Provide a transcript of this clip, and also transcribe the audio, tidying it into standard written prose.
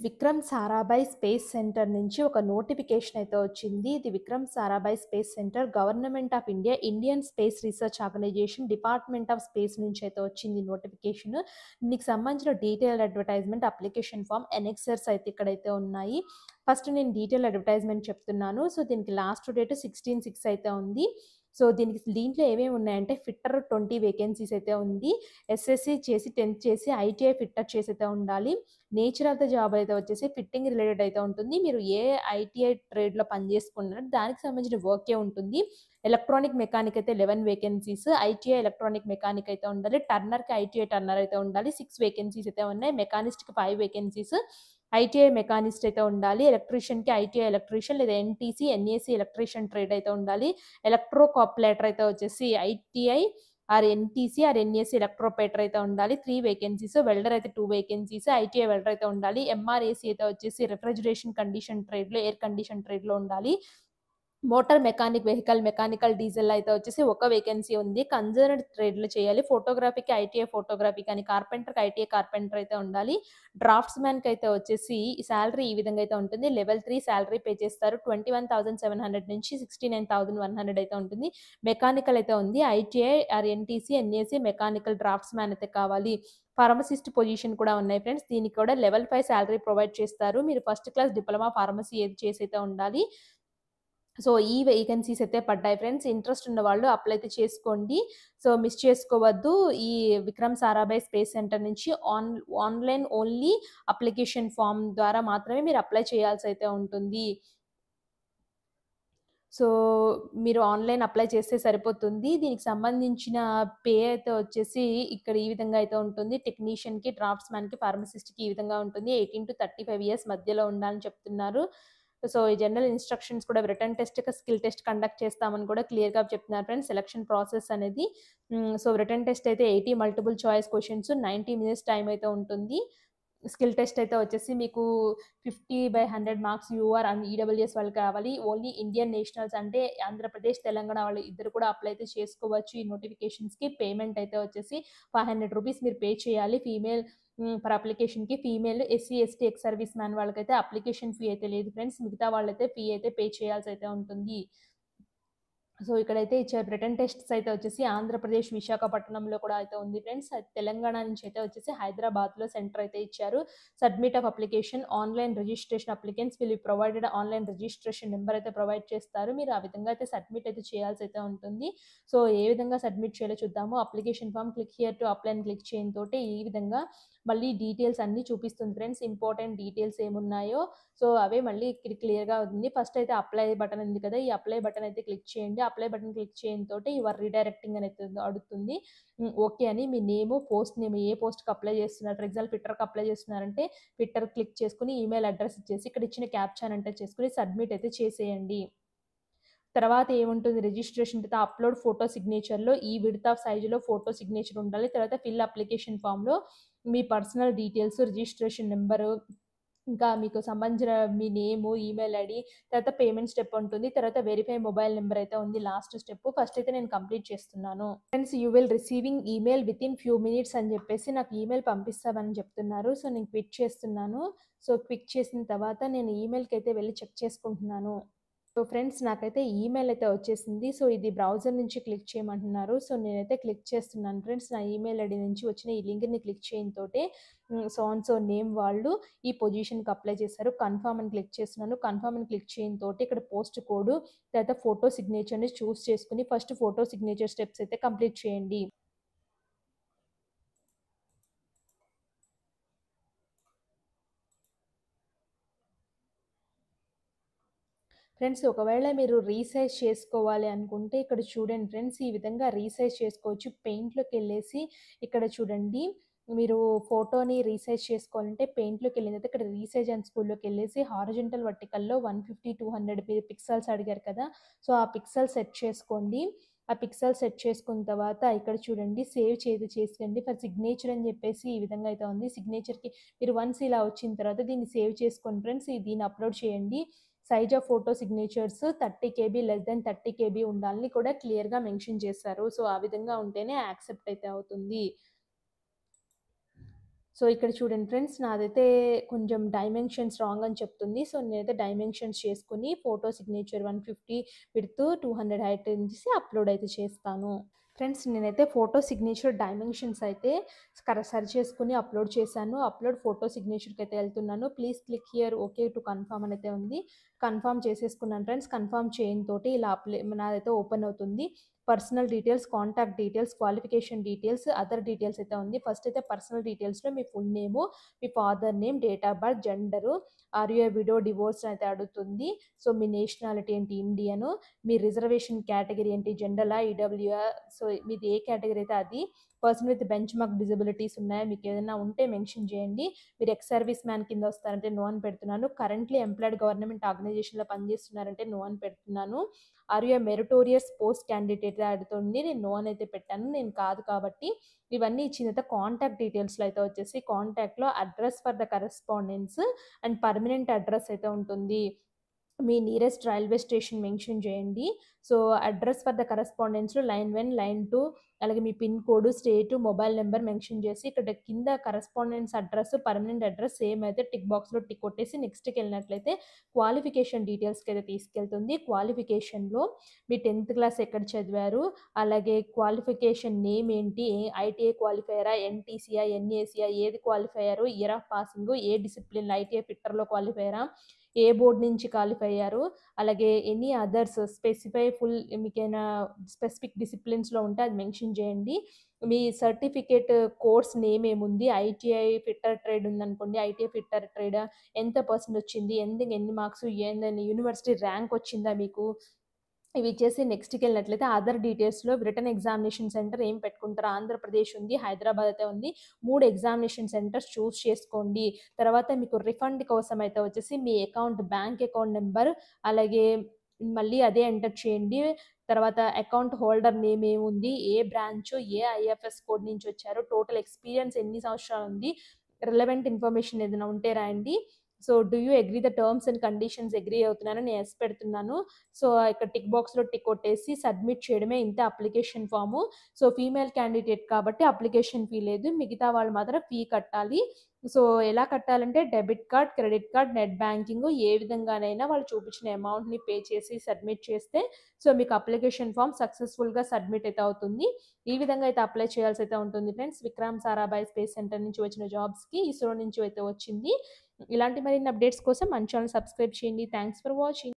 Vikram Sarabhai space centre నుంచి ఒక notification అయితే వచ్చింది. ఇది Vikram Sarabhai space centre government of India, Indian space research organisation, department of space నుంచి అయితే వచ్చింది నోటిఫికేషన్. దీనికి సంబంధించిన detailed advertisement, application form, annexures అయితే ఇక్కడైతే ఉన్నాయి. ఫస్ట్ నేను డీటెయిల్ అడ్వర్టైజ్మెంట్ చెప్తున్నాను. సో దీనికి లాస్ట్ డేట్ 16/6 అయితే ఉంది. సో దీంట్లో ఏమేమి ఉన్నాయంటే ఫిట్టర్ 20 వేకెన్సీస్ అయితే ఉంది. ఎస్ఎస్సి చేసి 10th చేసి ఐటీఐ ఫిట్టర్ చేసి అయితే ఉండాలి. నేచర్ ఆఫ్ ద జాబ్ అయితే వచ్చేసి ఫిట్టింగ్ రిలేటెడ్ అయితే ఉంటుంది. మీరు ఏ ఐటీఐ ట్రేడ్‌లో పని చేసుకున్నారో దానికి సంబంధించిన వర్కే ఉంటుంది. ఎలక్ట్రానిక్ మెకానిక్ అయితే 11 వేకెన్సీస్. ఐటీఐ ఎలక్ట్రానిక్ మెకానిక్ అయితే ఉండాలి. టర్నర్‌కి ఐటీఐ టర్నర్ అయితే ఉండాలి. 6 వేకెన్సీస్ అయితే ఉన్నాయి. మెకానిస్ట్‌కి 5 వేకెన్సీస్. ఐటీఐ మెకానిస్ట్ అయితే ఉండాలి. ఎలక్ట్రీషియన్‌కి ఐటీఐ ఎలక్ట్రీషియన్ లేదా ఎన్టీసీ, ఎన్ఏసీ ఎలక్ట్రీషియన్ ట్రేడ్ అయితే ఉండాలి. ఎలక్ట్రో కాపులేటర్ అయితే వచ్చేసి ITI or NTC or NAC electroplater అయితే ఉండాలి. 3 వేకెన్సీస్. వెల్డర్ అయితే 2 వేకెన్సీస్. ఐటీఐ వెల్డర్ అయితే ఉండాలి. ఎంఆర్ఏసీ అయితే వచ్చేసి రిఫ్రిజిరేషన్ కండిషన్ ట్రేడ్‌లో, ఎయిర్ కండిషన్ ట్రేడ్‌లో ఉండాలి. Motor mechanic, vehicle mechanical, diesel అయితే వచ్చేసి ఒక వేకెన్సీ ఉంది. కన్సర్న్డ్ ట్రేడ్‌లో చేయాలి. ఫోటోగ్రఫీకి ఐటీఐ ఫోటోగ్రఫీ కానీ, కార్పెంటర్‌కి ఐటీఐ కార్పెంటర్ అయితే ఉండాలి. డ్రాఫ్ట్స్‌మ్యాన్‌కి అయితే వచ్చేసి సాలరీ ఈ విధంగా అయితే ఉంటుంది. లెవెల్ 3 సాలరీ పే చేస్తారు. 21,700 నుంచి 69,100 అయితే ఉంటుంది. మెకానికల్ అయితే ఉంది. ITI or NTC, NAC mechanical draughtsman అయితే కావాలి. ఫార్మసిస్ట్ పొజిషన్ కూడా ఉన్నాయి ఫ్రెండ్స్. దీనికి కూడా లెవెల్ 5 సాలరీ ప్రొవైడ్ చేస్తారు. మీరు ఫస్ట్ క్లాస్ డిప్లొమా ఫార్మసీ ఏది చేసి అయితే ఉండాలి. సో, ఈ వేకెన్సీస్ అయితే పడ్డాయి ఫ్రెండ్స్. ఇంట్రెస్ట్ ఉన్నవాళ్ళు అప్లై అయితే చేసుకోండి. సో, మిస్ చేసుకోవద్దు. ఈ విక్రమ్ సారాభాయ్ స్పేస్ సెంటర్ నుంచి ఆన్‌లైన్ ఓన్లీ అప్లికేషన్ ఫార్మ్ ద్వారా మాత్రమే మీరు అప్లై చేయాల్సయితే ఉంటుంది. సో, మీరు ఆన్‌లైన్ అప్లై చేస్తే సరిపోతుంది. దీనికి సంబంధించిన పే అయితే వచ్చేసి ఇక్కడ ఈ విధంగా అయితే ఉంటుంది. టెక్నీషియన్‌కి, డ్రాఫ్ట్స్‌మ్యాన్‌కి, ఫార్మసిస్ట్‌కి ఈ విధంగా ఉంటుంది. 18-35 ఇయర్స్ మధ్యలో ఉండాలని చెప్తున్నారు. సో, ఈ జనరల్ ఇన్‌స్ట్రక్షన్స్ కూడా written test, skill test conduct చేస్తామని కూడా క్లియర్‌గా చెప్తున్నారు ఫ్రెండ్స్. సెలక్షన్ ప్రాసెస్ అనేది. సో, రిటన్ టెస్ట్ అయితే 80 multiple choice questions, 90 minutes time అయితే ఉంటుంది. స్కిల్ టెస్ట్ అయితే వచ్చేసి మీకు 50/100 మార్క్స్ యూఆర్ అండ్ ఈడబ్ల్యూఎస్ వాళ్ళు కావాలి. ఓన్లీ ఇండియన్ నేషనల్స్ అంటే ఆంధ్రప్రదేశ్, తెలంగాణ వాళ్ళు ఇద్దరు కూడా అప్లై అయితే చేసుకోవచ్చు ఈ నోటిఫికేషన్స్‌కి. పేమెంట్ అయితే వచ్చేసి రూ. 500 మీరు పే చేయాలి. పర్ అప్లికేషన్‌కి female, SC, ST, ex serviceman వాళ్ళకైతే అప్లికేషన్ ఫీ అయితే లేదు ఫ్రెండ్స్. మిగతా వాళ్ళైతే ఫీ అయితే పే చేయాల్సయితే ఉంటుంది. సో, ఇక్కడైతే ఇచ్చారు. రిటన్ టెస్ట్స్ అయితే వచ్చేసి ఆంధ్రప్రదేశ్ విశాఖపట్నంలో కూడా అయితే ఉంది ఫ్రెండ్స్. తెలంగాణ నుంచి అయితే వచ్చేసి హైదరాబాద్‌లో సెంటర్ అయితే ఇచ్చారు. Submit of application online registration applicants will be provided online registration number అయితే ప్రొవైడ్ చేస్తారు. మీరు ఆ విధంగా అయితే సబ్మిట్ అయితే చేయాల్సయితే ఉంటుంది. సో, ఏ విధంగా సబ్మిట్ చేయాలో చూద్దాము. Application form click here to apply అని క్లిక్ చేయడం తోటి ఈ విధంగా మళ్ళీ డీటెయిల్స్ అన్నీ చూపిస్తుంది ఫ్రెండ్స్. ఇంపార్టెంట్ డీటెయిల్స్ ఏమున్నాయో సో, అవే మళ్ళీ ఇక్కడ క్లియర్‌గా ఉంది. ఫస్ట్ అయితే అప్లై బటన్ ఉంది కదా! ఈ అప్లై బటన్ అయితే క్లిక్ చేయండి. అప్లై బటన్ క్లిక్ చేయడంతోటి యువర్ రీడైరెక్టింగ్ అని అయితే అడుగుతుంది. ఓకే అని మీ నేము, పోస్ట్ నేమ్ ఏ పోస్ట్‌కి అప్లై చేస్తున్నారు. ఫర్ ఎగ్జాంపుల్ ఫిట్టర్‌కి అప్లై చేస్తున్నారంటే ఫిట్టర్ క్లిక్ చేసుకొని ఈమెయిల్ అడ్రెస్ ఇచ్చేసి ఇక్కడ ఇచ్చిన క్యాప్చాని ఎంటర్ చేసుకొని సబ్మిట్ అయితే చేసేయండి. తర్వాత ఏముంటుంది రిజిస్ట్రేషన్ తర్వాత అప్‌లోడ్ ఫోటో సిగ్నేచర్‌లో ఈ విడ్త్ ఆఫ్ సైజ్‌లో ఫోటో సిగ్నేచర్ ఉండాలి. తర్వాత ఫిల్ అప్లికేషన్ ఫార్మ్‌లో మీ పర్సనల్ డీటెయిల్స్, రిజిస్ట్రేషన్ నంబరు, ఇంకా మీకు సంబంధించిన మీ నేము, ఈమెయిల్ ఐడీ, తర్వాత పేమెంట్ స్టెప్ ఉంటుంది. తర్వాత వెరిఫై మొబైల్ నంబర్ అయితే ఉంది లాస్ట్ స్టెప్. ఫస్ట్ అయితే నేను కంప్లీట్ చేస్తున్నాను. Friends you will receiving email within few minutes అని చెప్పేసి నాకు ఈమెయిల్ పంపిస్తామని చెప్తున్నారు. సో, నేను క్విట్ చేస్తున్నాను. సో, క్విక్ చేసిన తర్వాత నేను ఈమెయిల్‌కైతే వెళ్లి చెక్ చేసుకుంటున్నాను. సో, ఫ్రెండ్స్ నాకైతే ఈమెయిల్ అయితే వచ్చేసింది. సో, ఇది బ్రౌజర్ నుంచి క్లిక్ చేయమంటున్నారు. సో, నేనైతే క్లిక్ చేస్తున్నాను ఫ్రెండ్స్. నా ఈమెయిల్ ఐడీ నుంచి వచ్చిన ఈ లింక్‌ని క్లిక్ చేయడంతోటే సో అండ్ సో నేమ్ వాళ్ళు ఈ పొజిషన్‌కి అప్లై చేశారు. కన్ఫర్మ్ అని క్లిక్ చేస్తున్నాను. కన్ఫర్మ్ అని క్లిక్ చేయడంతోటి ఇక్కడ పోస్ట్ కోడ్ తర్వాత ఫోటో సిగ్నేచర్‌ని చూస్ చేసుకొని ఫస్ట్ ఫోటో సిగ్నేచర్ స్టెప్స్ అయితే కంప్లీట్ చేయండి. ఫ్రెండ్స్ ఒకవేళ మీరు రీసైజ్ చేసుకోవాలి అనుకుంటే ఇక్కడ చూడండి ఫ్రెండ్స్ ఈ విధంగా రీసైజ్ చేసుకోవచ్చు. పెయింట్‌లోకెళ్ళేసి ఇక్కడ చూడండి మీరు ఫోటోని రీసైజ్ చేసుకోవాలంటే పెయింట్‌లోకెళ్ళిన తర్వాత ఇక్కడ రీసైజ్ అండ్ స్కూల్‌లోకెళ్ళేసి హారిజాంటల్ వర్టికల్‌లో 150, 200 మీరు పిక్సెల్స్ అడిగారు కదా! సో, ఆ పిక్సెల్ సెట్ చేసుకోండి. ఆ పిక్సెల్ సెట్ చేసుకున్న తర్వాత ఇక్కడ చూడండి సేవ్ చేసుకోండి. ఫర్ సిగ్నేచర్ అని చెప్పేసి ఈ విధంగా అయితే ఉంది. సిగ్నేచర్‌కి మీరు వన్స్ ఇలా వచ్చిన తర్వాత దీన్ని సేవ్ చేసుకోండి ఫ్రెండ్స్. దీన్ని అప్‌లోడ్ చేయండి. Size of photo signatures 30 KB less than 30 KB ఉండాలని కూడా క్లియర్‌గా మెన్షన్ చేశారు. సో, ఆ విధంగా ఉంటేనే యాక్సెప్ట్ అయితే అవుతుంది. సో, ఇక్కడ చూడండి ఫ్రెండ్స్ నాదైతే కొంచెం డైమెన్షన్స్ రాంగ్ అని చెప్తుంది. సో, నేనైతే డైమెన్షన్స్ చేసుకొని ఫోటో సిగ్నేచర్ 150 విడ్త్, 200 హైట్ చేసి అప్‌లోడ్ అయితే చేస్తాను. ఫ్రెండ్స్ నేనైతే ఫోటో సిగ్నేచర్ డైమెన్షన్స్ అయితే సరి చేసుకొని అప్‌లోడ్ చేశాను. అప్‌లోడ్ ఫోటో సిగ్నేచర్‌కి అయితే వెళ్తున్నాను. Please click here okay to confirm అని అయితే ఉంది. కన్ఫర్మ్ చేసేసుకున్నాను ఫ్రెండ్స్. కన్ఫర్మ్ చేయన్ తోటి ఇలా నాదైతే ఓపెన్ అవుతుంది. Personal details, contact details, qualification details, other details అయితే ఉంది. ఫస్ట్ అయితే పర్సనల్ డీటెయిల్స్‌లో మీ ఫుల్ నేము, మీ father name, date of birth, gender, are you a widow, divorce అయితే అడుగుతుంది. సో, మీ నేషనాలిటీ ఏంటి ఇండియను, మీ రిజర్వేషన్ కేటగిరీ ఏంటి జనరలా, ఈడబ్ల్యూఆ, సో, మీది ఏ కేటగిరీ అయితే అది. Person with benchmark disabilities ఉన్నాయా, మీకు ఏదైనా ఉంటే మెన్షన్ చేయండి. మీరు ఎక్స్ సర్వీస్ మ్యాన్ కింద వస్తారంటే నో అని పెడుతున్నాను. కరెంట్లీ ఎంప్లాయిడ్ గవర్నమెంట్ ఆర్గనైజేషన్‌లో పనిచేస్తున్నారంటే నో అని పెడుతున్నాను. Are you a meritorious post candidate అడుగుతుంది. నేను నో అని అయితే పెట్టాను. నేను కాదు కాబట్టి ఇవన్నీ ఇచ్చిన తర్వాత కాంటాక్ట్ డీటెయిల్స్‌లో అయితే వచ్చేసి కాంటాక్ట్‌లో address for the correspondence and permanent address అయితే ఉంటుంది. మీ నియరెస్ట్ రైల్వే స్టేషన్ మెన్షన్ చేయండి. సో, అడ్రెస్ ఫర్ ద కరెస్పాండెన్స్‌లో లైన్ 1, లైన్ 2 అలాగే మీ pin code, state, mobile number mention చేసి ఇక్కడ కింద correspondence address, permanent address same అయితే టిక్ బాక్స్‌లో టిక్ కొట్టేసి నెక్స్ట్‌కెళ్ళినట్లయితే క్వాలిఫికేషన్ డీటెయిల్స్‌కి అయితే తీసుకెళ్తుంది. క్వాలిఫికేషన్‌లో మీ 10థ్ క్లాస్ ఎక్కడ చదివారు, అలాగే క్వాలిఫికేషన్ నేమ్ ఏంటి, ఐటీఐ క్వాలిఫైయరా, ఎన్‌టీసీయా, ఎన్ఏసీయా ఏది క్వాలిఫై అయ్యారు, ఇయర్ ఆఫ్ పాసింగు, ఏ డిసిప్లిన్ ఐటీఐ ఫిట్టర్‌లో క్వాలిఫై అయ్యారా, ఏ బోర్డ్ నుంచి క్వాలిఫై అయ్యారు, అలాగే ఎనీ అదర్స్ స్పెసిఫై ఫుల్ మీకేమైనా స్పెసిఫిక్ డిసిప్లిన్స్‌లో ఉంటే అది మెన్షన్ చేయండి. మీ సర్టిఫికేట్ కోర్స్ నేమ్ ఏముంది, ఐటీఐ ఫిట్టర్ ట్రేడ్ ఉందనుకోండి, ఐటీఐ ఫిట్టర్ ట్రేడ్ ఎంత పర్సెంట్ వచ్చింది, ఎన్ని మార్క్స్, ఏందని యూనివర్సిటీ ర్యాంక్ వచ్చిందా మీకు, ఇవి ఇచ్చేసి నెక్స్ట్‌కెళ్ళినట్లయితే అదర్ డీటెయిల్స్‌లో రిటన్ ఎగ్జామినేషన్ సెంటర్ ఏం పెట్టుకుంటారు, ఆంధ్రప్రదేశ్ ఉంది, హైదరాబాద్ అయితే ఉంది. 3 ఎగ్జామినేషన్ సెంటర్స్ చూజ్ చేసుకోండి. తర్వాత మీకు రిఫండ్ కోసం అయితే వచ్చేసి మీ అకౌంట్ బ్యాంక్ అకౌంట్ నంబర్ అలాగే మళ్ళీ అదే ఎంటర్ చేయండి. తర్వాత అకౌంట్ హోల్డర్ నేమ్ ఏముంది, ఏ బ్రాంచు, ఏ ఐఎఫ్ఎస్ కోడ్ నుంచి వచ్చారు, టోటల్ ఎక్స్‌పీరియన్స్ ఎన్ని సంవత్సరాలు ఉంది, రిలవెంట్ ఇన్ఫర్మేషన్ ఏదైనా ఉంటే రాయండి. So, do you agree the terms and conditions agree అవుతున్నాను. నేను యెస్ పెడుతున్నాను. సో, ఇక్కడ టిక్ బాక్స్‌లో టిక్ కొట్టేసి సబ్మిట్ చేయడమే ఇంతే application form. So, female candidate కాబట్టి అప్లికేషన్ ఫీ లేదు. మిగతా వాళ్ళు మాత్రం ఫీ కట్టాలి. సో, ఎలా కట్టాలంటే debit card, credit card, net banking ఏ విధంగానైనా వాళ్ళు చూపించిన అమౌంట్‌ని పే చేసి సబ్మిట్ చేస్తే సో, మీకు అప్లికేషన్ ఫామ్ సక్సెస్‌ఫుల్‌గా సబ్మిట్ అయితే అవుతుంది. ఈ విధంగా అయితే అప్లై చేయాల్సి అయితే ఉంటుంది friends. Vikram Sarabhai space centre నుంచి వచ్చిన జాబ్స్‌కి ఇస్రో నుంచి అయితే వచ్చింది. ఇలాంటి మరిన్ని అప్డేట్స్ కోసం మన ఛానెల్ సబ్స్క్రైబ్ చేయండి. Thanks for watching.